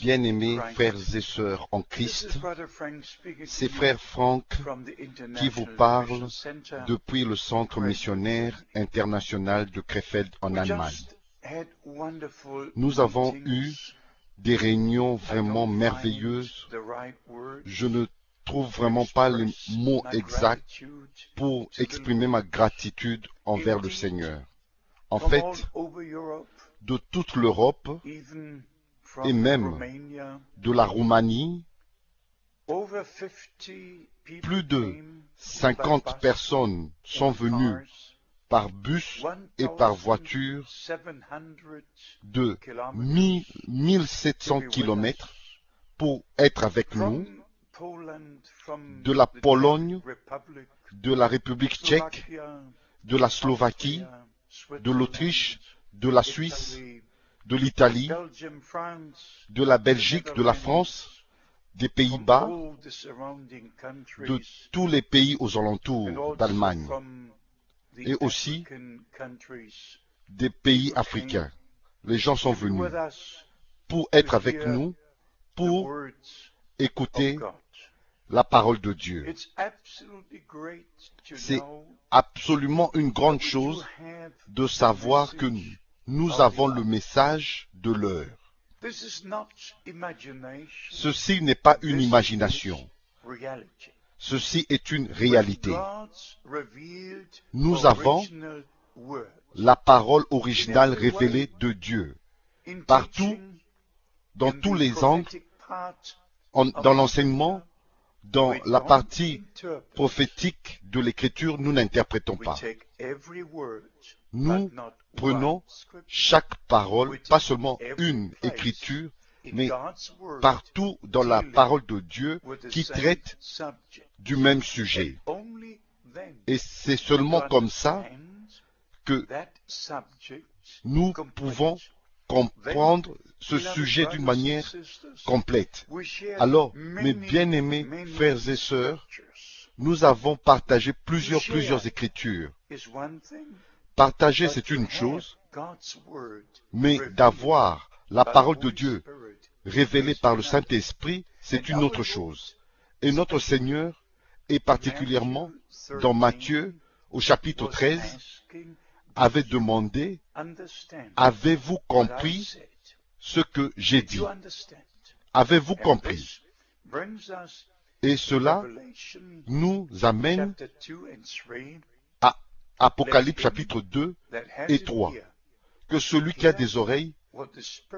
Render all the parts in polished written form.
Bien-aimés frères et sœurs en Christ, c'est frère Frank qui vous parle depuis le Centre missionnaire international de Krefeld en Allemagne. Nous avons eu des réunions vraiment merveilleuses. Je ne trouve vraiment pas les mots exacts pour exprimer ma gratitude envers le Seigneur. En fait, de toute l'Europe et même de la Roumanie, plus de 50 personnes sont venues par bus et par voiture de 1700 kilomètres pour être avec nous, de la Pologne, de la République tchèque, de la Slovaquie, de l'Autriche, de la Suisse, de l'Italie, de la Belgique, de la France, des Pays-Bas, de tous les pays aux alentours d'Allemagne, et aussi des pays africains. Les gens sont venus pour être avec nous, pour écouter la parole de Dieu. C'est absolument une grande chose de savoir que nous avons le message de l'heure. Ceci n'est pas une imagination. Ceci est une réalité. Nous avons la parole originale révélée de Dieu. Partout, dans tous les angles, dans l'enseignement, dans la partie prophétique de l'Écriture, nous n'interprétons pas. Nous prenons chaque parole, pas seulement une écriture, mais partout dans la parole de Dieu qui traite du même sujet. Et c'est seulement comme ça que nous pouvons comprendre ce sujet d'une manière complète. Alors, mes bien-aimés frères et sœurs, nous avons partagé plusieurs écritures. Partager, c'est une chose, mais d'avoir la parole de Dieu révélée par le Saint-Esprit, c'est une autre chose. Et notre Seigneur, et particulièrement dans Matthieu, au chapitre 13, avait demandé, avez-vous compris ce que j'ai dit? Avez-vous compris? Et cela nous amène à Apocalypse chapitre 2 et 3. Que celui qui a des oreilles,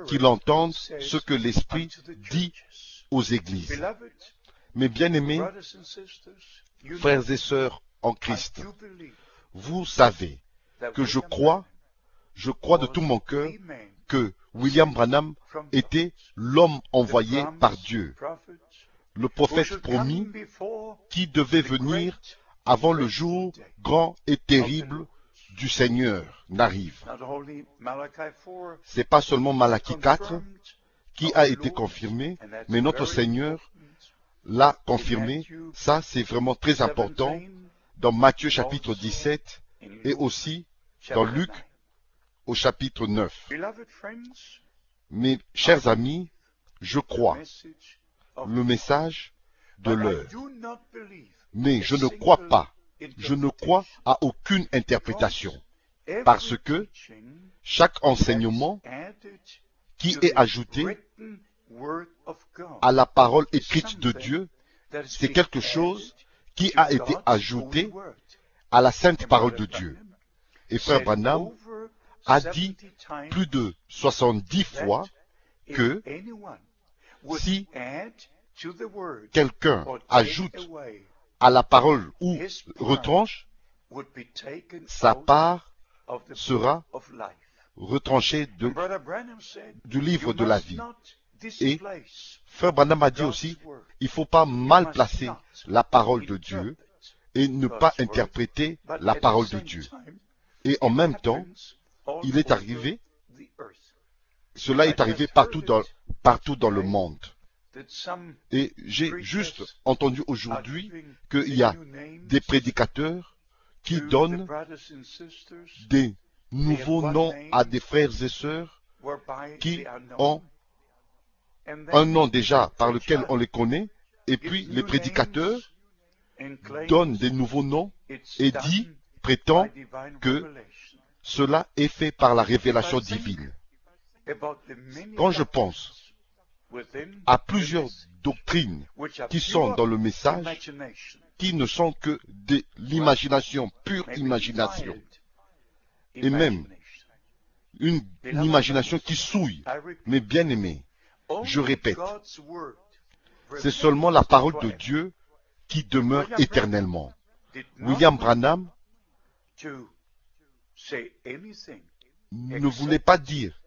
qu'il entende ce que l'Esprit dit aux églises. Mes bien-aimés, frères et sœurs en Christ, vous savez que je crois de tout mon cœur que William Branham était l'homme envoyé par Dieu, le prophète promis qui devait venir avant le jour grand et terrible du Seigneur n'arrive. C'est pas seulement Malachie 4 qui a été confirmé, mais notre Seigneur l'a confirmé. Ça, c'est vraiment très important dans Matthieu chapitre 17 et aussi dans Luc au chapitre 9. Mes chers amis, je crois le message de l'heure. Mais je ne crois pas, je ne crois à aucune interprétation, parce que chaque enseignement qui est ajouté à la parole écrite de Dieu, c'est quelque chose qui a été ajouté à la sainte parole de Dieu. Et frère Branham a dit plus de 70 fois que si quelqu'un ajoute à la parole ou retranche, sa part sera retranchée du livre de la vie. Et frère Branham a dit aussi, il ne faut pas mal placer la parole de Dieu et ne pas interpréter la parole de Dieu. Et en même temps, il est arrivé, cela est arrivé partout dans le monde. Et j'ai juste entendu aujourd'hui qu'il y a des prédicateurs qui donnent des nouveaux noms à des frères et sœurs qui ont un nom déjà par lequel on les connaît, et puis les prédicateurs donnent des nouveaux noms et prétend que cela est fait par la révélation divine. Quand je pense à plusieurs doctrines qui sont dans le message, qui ne sont que de l'imagination, pure imagination, et même une imagination qui souille, mes bien-aimés, je répète, c'est seulement la parole de Dieu qui demeure éternellement. William Branham ne voulait pas dire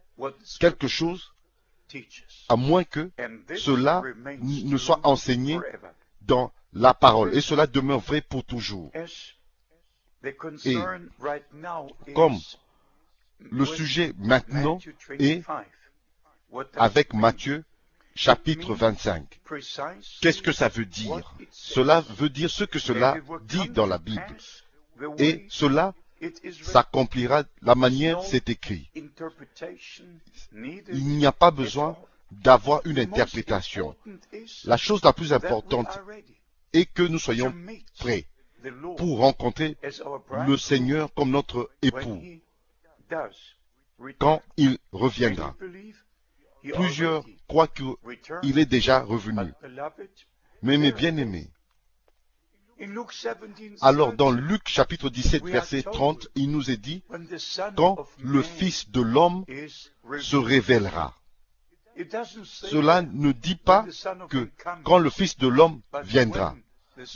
quelque chose à moins que cela ne soit enseigné dans la parole. Et cela demeure vrai pour toujours. Et comme le sujet maintenant est avec Matthieu chapitre 25. Qu'est-ce que ça veut dire? Cela veut dire ce que cela dit dans la Bible. Et cela s'accomplira de la manière c'est écrit. Il n'y a pas besoin d'avoir une interprétation. La chose la plus importante est que nous soyons prêts pour rencontrer le Seigneur comme notre époux quand il reviendra. Plusieurs croient qu'il est déjà revenu. Mais mes bien-aimés, alors dans Luc chapitre 17 verset 30, il nous est dit, quand le Fils de l'homme se révélera. Cela ne dit pas que quand le Fils de l'homme viendra,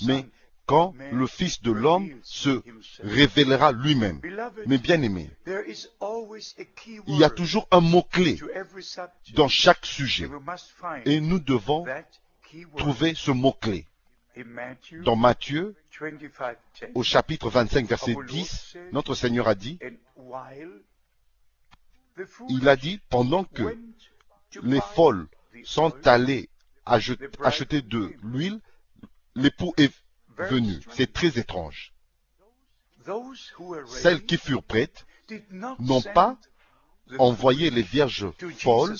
mais quand le Fils de l'homme se révélera lui-même. Mes bien-aimés, il y a toujours un mot-clé dans chaque sujet. Et nous devons trouver ce mot-clé. Dans Matthieu, au chapitre 25, verset 10, notre Seigneur a dit, il a dit, pendant que les folles sont allées acheter de l'huile, l'époux est venu. C'est très étrange. Celles qui furent prêtes n'ont pas envoyé les vierges folles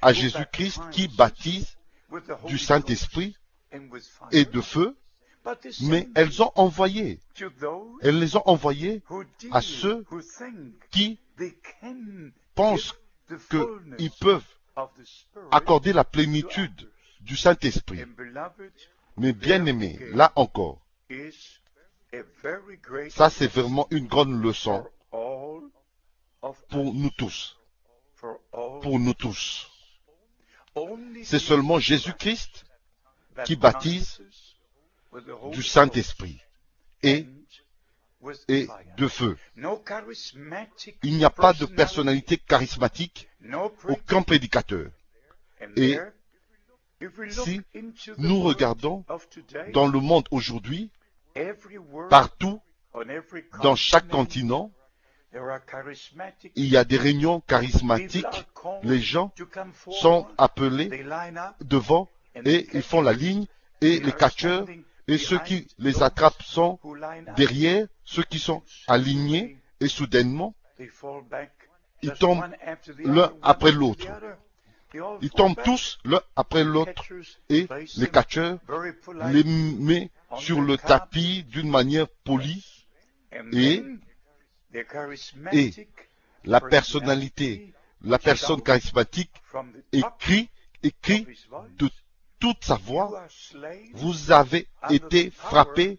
à Jésus-Christ qui baptise du Saint-Esprit et de feu, mais elles les ont envoyées à ceux qui pensent qu'ils peuvent accorder la plénitude du Saint-Esprit. Mais bien aimés, là encore, ça c'est vraiment une grande leçon pour nous tous. Pour nous tous. C'est seulement Jésus-Christ qui baptise du Saint-Esprit et de feu. Il n'y a pas de personnalité charismatique, aucun prédicateur. Et si nous regardons dans le monde aujourd'hui, partout, dans chaque continent, il y a des réunions charismatiques. Les gens sont appelés devant et ils font la ligne et les catcheurs et ceux qui les attrapent sont derrière, ceux qui sont alignés et soudainement, ils tombent l'un après l'autre. Ils tombent tous l'un après l'autre et les catcheurs les mettent sur le tapis d'une manière polie et la personnalité, la personne charismatique écrit de toute sa voix, vous avez été frappé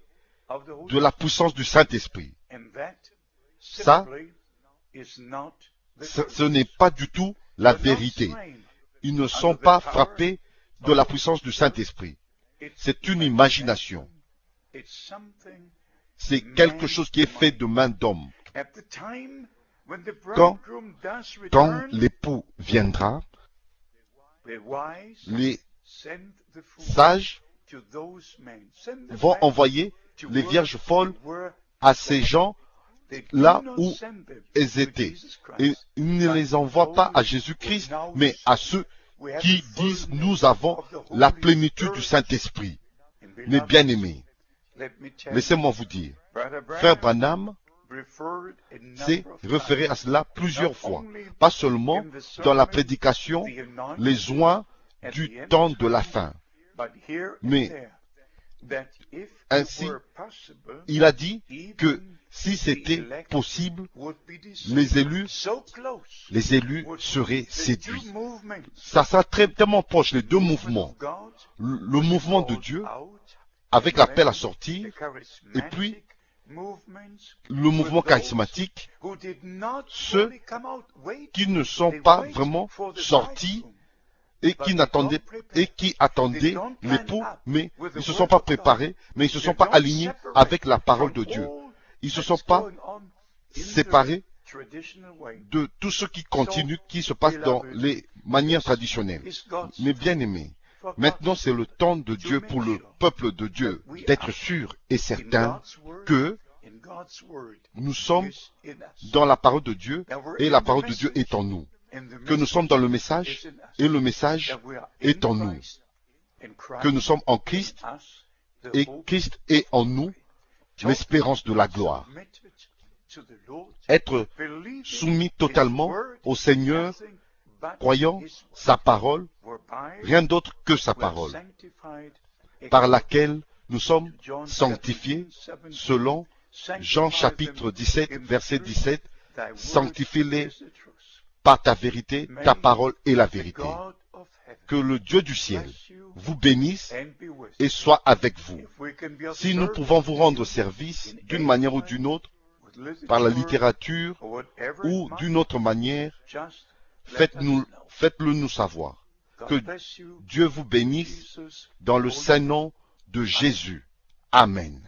de la puissance du Saint-Esprit. Ça, ce n'est pas du tout la vérité. Ils ne sont pas frappés de la puissance du Saint-Esprit. C'est une imagination. C'est quelque chose qui est fait de main d'homme. Quand l'époux viendra, les sages vont envoyer les vierges folles à ces gens là où elles étaient. Et ils ne les envoient pas à Jésus-Christ, mais à ceux qui disent nous avons la plénitude du Saint-Esprit. Mes bien-aimés, laissez-moi vous dire, Frère Branham s'est référé à cela plusieurs fois, pas seulement dans la prédication, les oints du temps de la fin, mais ainsi, il a dit que si c'était possible, les élus seraient séduits. Ça sera tellement proche, les deux mouvements. Le mouvement de Dieu, avec l'appel à sortir, et puis le mouvement charismatique, ceux qui ne sont pas vraiment sortis et qui attendaient l'époux, mais ils ne se sont pas préparés, mais ils ne se sont pas alignés avec la parole de Dieu. Ils ne se sont pas séparés de tout ce qui continue, qui se passe dans les manières traditionnelles. Mais bien aimés, maintenant c'est le temps de Dieu pour le peuple de Dieu d'être sûr et certain que nous sommes dans la parole de Dieu et la parole de Dieu est en nous. Que nous sommes dans le message et le message est en nous. Que nous sommes en Christ et Christ est en nous, l'espérance de la gloire. Être soumis totalement au Seigneur, croyant sa parole, rien d'autre que sa parole, par laquelle nous sommes sanctifiés selon Jean chapitre 17, verset 17, sanctifie-les par ta vérité, ta parole est la vérité. Que le Dieu du ciel vous bénisse et soit avec vous. Si nous pouvons vous rendre service d'une manière ou d'une autre, par la littérature ou d'une autre manière, faites-le nous savoir. Que Dieu vous bénisse dans le saint nom de Jésus. Amen.